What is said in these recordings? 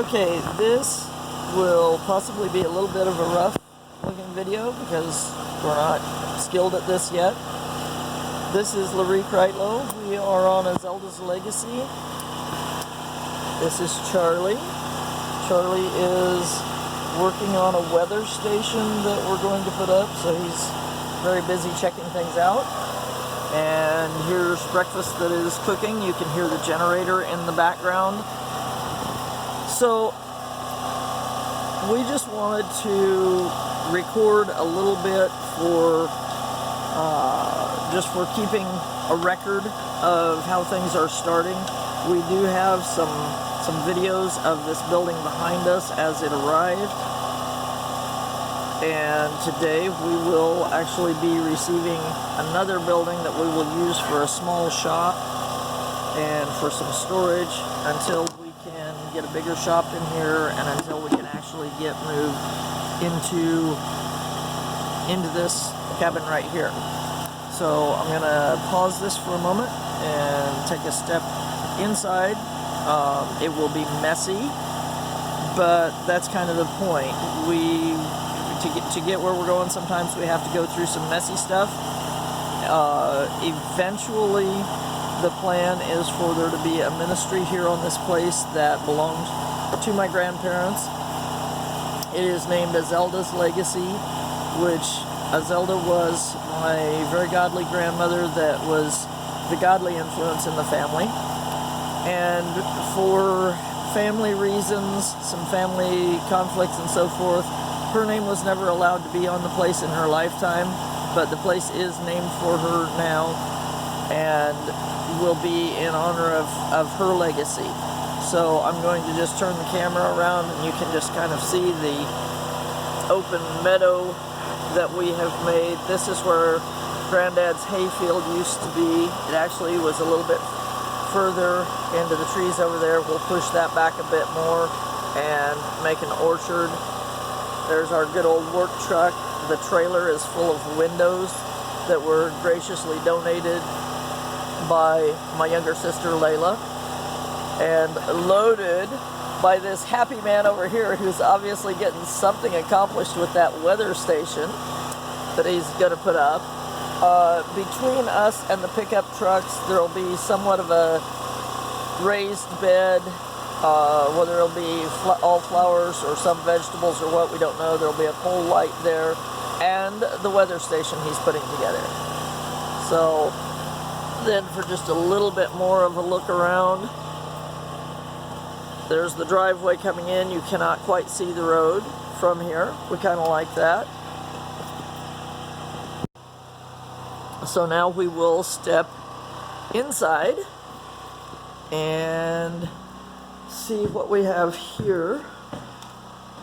Okay, this will possibly be a little bit of a rough looking video because we're not skilled at this yet. This is Larry Kreitlow. We are on Azelda's Legacy. This is Charlie. Charlie is working on a weather station that we're going to put up, so he's very busy checking things out. And here's breakfast that is cooking. You can hear the generator in the background. So we just wanted to record a little bit for just for keeping a record of how things are starting. We do have some videos of this building behind us as it arrived, and today we will actually be receiving another building that we will use for a small shop and for some storage until we can get a bigger shop in here and until we can actually get moved into this cabin right here. So I'm gonna pause this for a moment and take a step inside. It will be messy, but that's kind of the point. To get where we're going, sometimes we have to go through some messy stuff. Eventually, the plan is for there to be a ministry here on this place that belonged to my grandparents. It is named Azelda's Legacy, which Azelda was my very godly grandmother that was the godly influence in the family. And for family reasons, some family conflicts and so forth, her name was never allowed to be on the place in her lifetime, but the place is named for her now and will be in honor of her legacy. So I'm going to just turn the camera around and you can just kind of see the open meadow that we have made. This is where Granddad's hayfield used to be. It actually was a little bit further into the trees over there. We'll push that back a bit more and make an orchard. There's our good old work truck. The trailer is full of windows that were graciously donated by my younger sister Layla and loaded by this happy man over here who's obviously getting something accomplished with that weather station that he's going to put up. Between us and the pickup trucks, there will be somewhat of a raised bed, whether it'll be all flowers or some vegetables or what, we don't know. There'll be a pole light there and the weather station he's putting together. So then for just a little bit more of a look around, there's the driveway coming in. You cannot quite see the road from here. We kind of like that. So now we will step inside and see what we have here.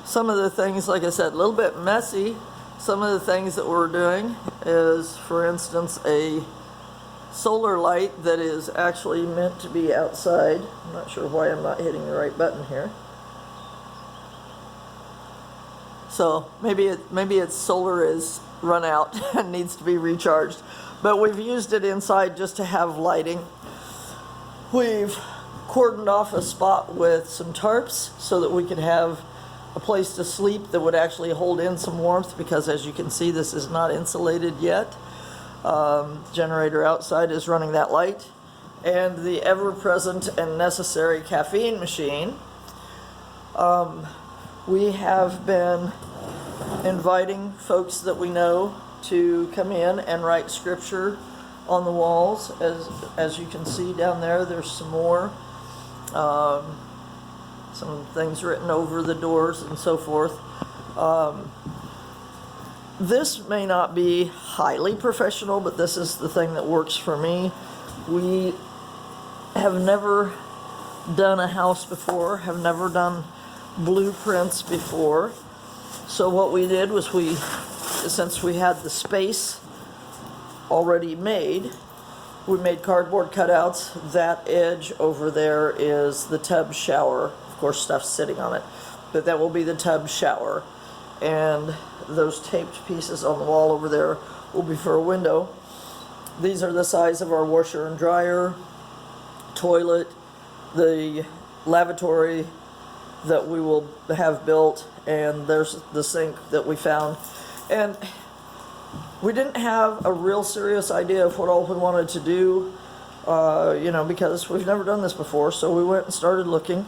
Some of the things, like I said, a little bit messy. Some of the things that we're doing is, for instance, a solar light that is actually meant to be outside. I'm not sure why I'm not hitting the right button here. So maybe its solar is run out and needs to be recharged. But we've used it inside just to have lighting. We've cordoned off a spot with some tarps so that we could have a place to sleep that would actually hold in some warmth, because as you can see, this is not insulated yet. Generator outside is running that light, and the ever-present and necessary caffeine machine. We have been inviting folks that we know to come in and write scripture on the walls. As you can see down there, there's some more. Some things written over the doors and so forth. This may not be highly professional, but this is the thing that works for me. We have never done a house before, have never done blueprints before. So what we did was since we had the space already made, we made cardboard cutouts. That edge over there is the tub shower. Of course, stuff's sitting on it, but that will be the tub shower. And those taped pieces on the wall over there will be for a window. These are the size of our washer and dryer, toilet, the lavatory, that we will have built, and there's the sink that we found. And we didn't have a real serious idea of what all we wanted to do, you know, because we've never done this before, so we went and started looking.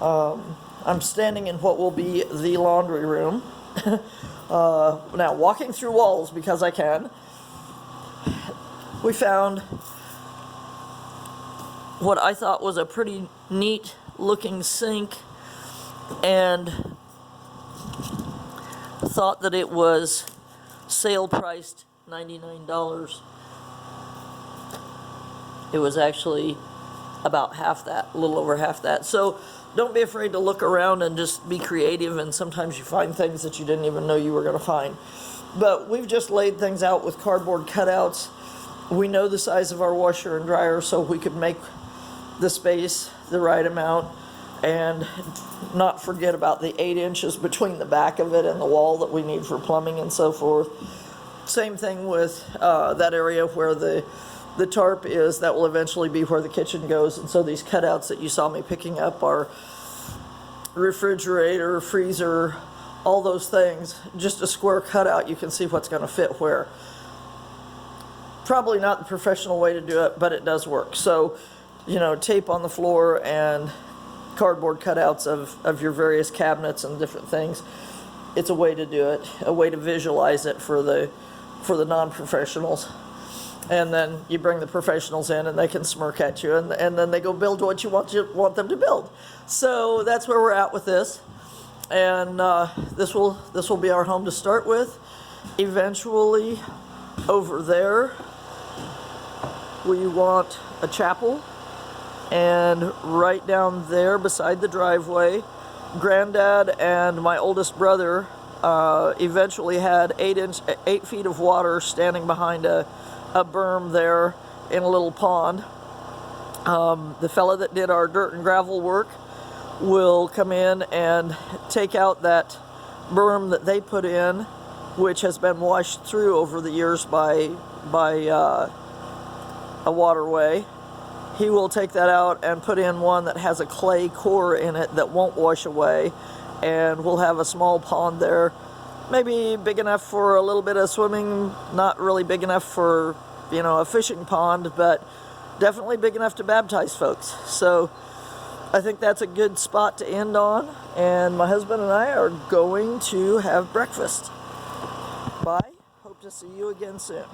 I'm standing in what will be the laundry room. Now, walking through walls because I can, we found what I thought was a pretty neat looking sink, and thought that it was sale priced $99. It was actually about half that, a little over half that. So don't be afraid to look around and just be creative, and sometimes you find things that you didn't even know you were going to find. But we've just laid things out with cardboard cutouts. We know the size of our washer and dryer, so we could make the space the right amount and not forget about the 8 inches between the back of it and the wall that we need for plumbing and so forth. Same thing with that area where the tarp is. That will eventually be where the kitchen goes, and so these cutouts that you saw me picking up are refrigerator, freezer, all those things. Just a square cutout, you can see what's going to fit where. Probably not the professional way to do it, but it does work. So, you know, tape on the floor and cardboard cutouts of your various cabinets and different things. It's a way to do it, a way to visualize it for the non-professionals. And then you bring the professionals in and they can smirk at you, and then they go build what you want them to build. So that's where we're at with this. And this will be our home to start with. Eventually, over there, we want a chapel. And right down there beside the driveway, Granddad and my oldest brother eventually had 8 feet of water standing behind a berm there in a little pond. The fella that did our dirt and gravel work will come in and take out that berm that they put in, which has been washed through over the years by a waterway. He will take that out and put in one that has a clay core in it that won't wash away, and we'll have a small pond there, maybe big enough for a little bit of swimming, not really big enough for, you know, a fishing pond, but definitely big enough to baptize folks. So I think that's a good spot to end on, and my husband and I are going to have breakfast. Bye. Hope to see you again soon.